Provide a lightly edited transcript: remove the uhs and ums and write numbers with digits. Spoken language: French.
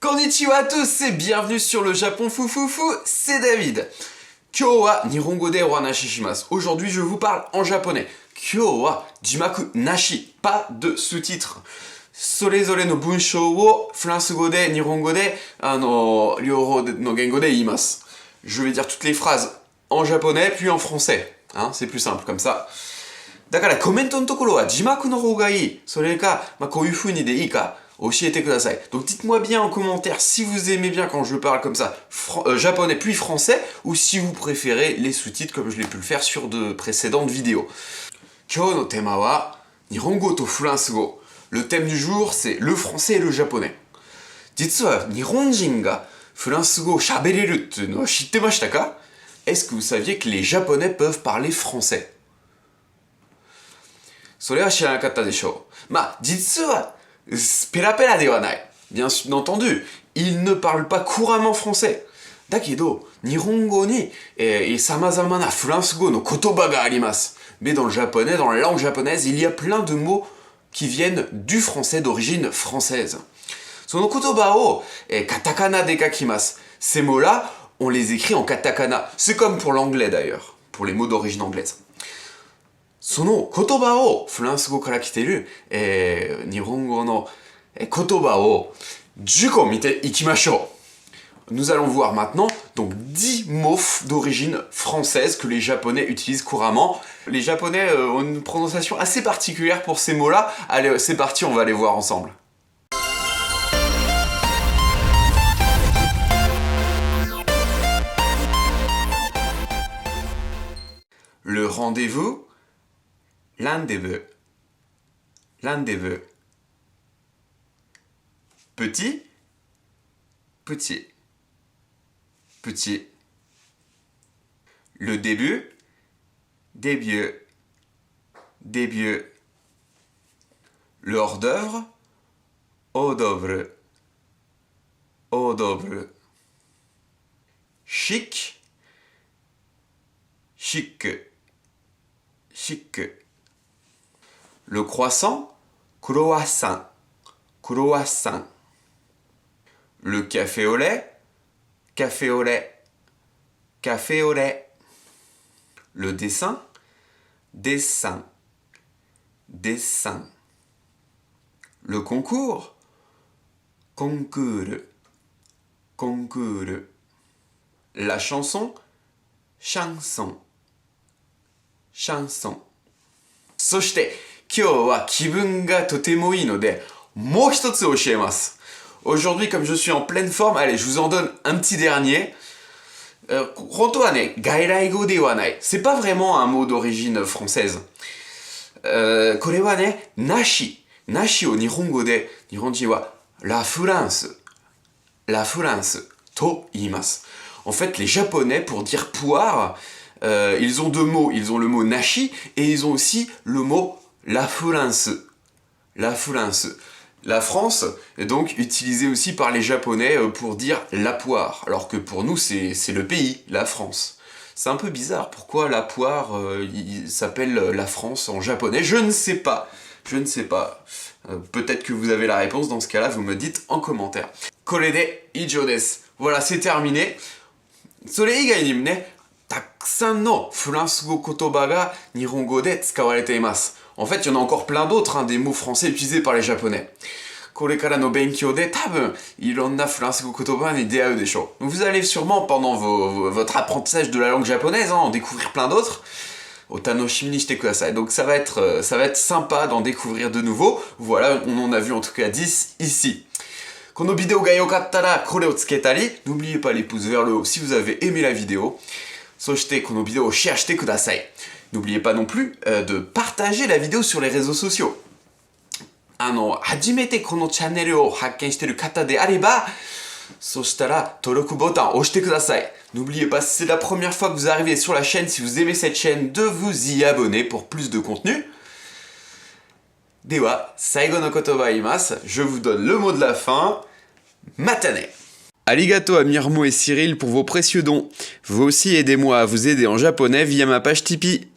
Konnichiwa à tous et bienvenue sur le Japon Foufoufou, c'est David. Kyou wa Nihongo de o hanashi shimasu. Aujourd'hui, je vous parle en japonais. Kyou wa jimaku nashi, pas de sous-titres. Sorezore no bunshou wo Furansugo de Nihongo de ryōhō no gengo de iimasu. Je vais dire toutes les phrases en japonais puis en français. C'est plus simple comme ça. Dakara, commento no tokoro wa jimaku no hou ga ii, sore ka, kouyu funi de ii ka. Donc dites-moi bien en commentaire si vous aimez bien quand je parle comme ça, japonais puis français, ou si vous préférez les sous-titres comme je l'ai pu le faire sur de précédentes vidéos. Kyou no tema wa Nihongo to Furansugo. Le thème du jour c'est le français et le japonais. Jitsu wa Nihonjin ga Furansugo shabereru tsu no wa shittemashita ka? Est-ce que vous saviez que les japonais peuvent parler français? Sore wa shiranakatta desho. Jitsu wa Perapera de wa nai. Bien entendu, ils ne parlent pas couramment français. Dakedo, Nihongo ni samazama na Furansugo no kotoba ga arimasu. Mais dans le japonais, dans la langue japonaise, il y a plein de mots qui viennent du français d'origine française. Sono kotoba o katakana de kakimasu. Ces mots-là, on les écrit en katakana. C'est comme pour l'anglais d'ailleurs, pour les mots d'origine anglaise. Sono kotoba o Furansugo kara kiteru Nihongo no kotoba o 10個見ていきましょう. Nous allons voir maintenant donc 10 mots d'origine française que les japonais utilisent couramment. Les japonais ont une prononciation assez particulière pour ces mots-là. Allez, c'est parti, on va les voir ensemble. Le rendez-vous. Rendez-vous. Rendez-vous. Petit. Petit. Petit. Le début. Début. Début. Le hors-d'œuvre. Hors-d'œuvre. Hors-d'œuvre. Chic. Chic. Chic. Le croissant, croissant, croissant. Le café au lait, café au lait, café au lait. Le dessin, dessin, dessin. Le concours, concours, concours. La chanson, chanson, chanson. そして今日は気分がとてもいいのでもう一つ教えます。Aujourd'hui, comme je suis en pleine forme, allez, je vous en donne un petit dernier. Honto wa ne, gairaigo de wa nai. C'est pas vraiment un mot d'origine française. Kore wa ne, nashi. Nashi o nihongo de, nihonjin wa la France. La France to iimasu. En fait, les japonais, pour dire poire, ils ont deux mots. Ils ont le mot nashi et ils ont aussi le mot la France. La France. La France est donc utilisée aussi par les japonais pour dire la poire, alors que pour nous c'est le pays, la France. C'est un peu bizarre, pourquoi la poire il s'appelle la France en japonais? Je ne sais pas. Je ne sais pas. Peut-être que vous avez la réponse, dans ce cas-là, vous me dites en commentaire. Kore de ijo desu. Voilà, c'est terminé. Sore igai ni ne, takusan no Furansugo kotoba ga Nihongo de tsukawarete imasu. En fait, il y en a encore plein d'autres, des mots français utilisés par les japonais. Korekara no benkyou de tabun ironna Furansugo kotoba ni deau desho. Vous allez sûrement, pendant votre apprentissage de la langue japonaise, en découvrir plein d'autres. Otanoshimi ni shite kudasai. Donc ça va être sympa d'en découvrir de nouveaux. Voilà, on en a vu en tout cas 10 ici. Kono vidéo ga yokattara kore o tsuketari. N'oubliez pas les pouces vers le haut si vous avez aimé la vidéo. Soshite kono vidéo o share shite kudasai. N'oubliez pas non plus de partager la vidéo sur les réseaux sociaux. Hajimete kono channel o hakken shiteru kata de areba, soshitara toroku botan o oshite kudasai. N'oubliez pas, si c'est la première fois que vous arrivez sur la chaîne, si vous aimez cette chaîne, de vous y abonner pour plus de contenu. Dewa, saigo no kotoba imasu. Je vous donne le mot de la fin. Matane. Arigato à Mirmo et Cyril pour vos précieux dons. Vous aussi aidez-moi à vous aider en japonais via ma page Tipeee.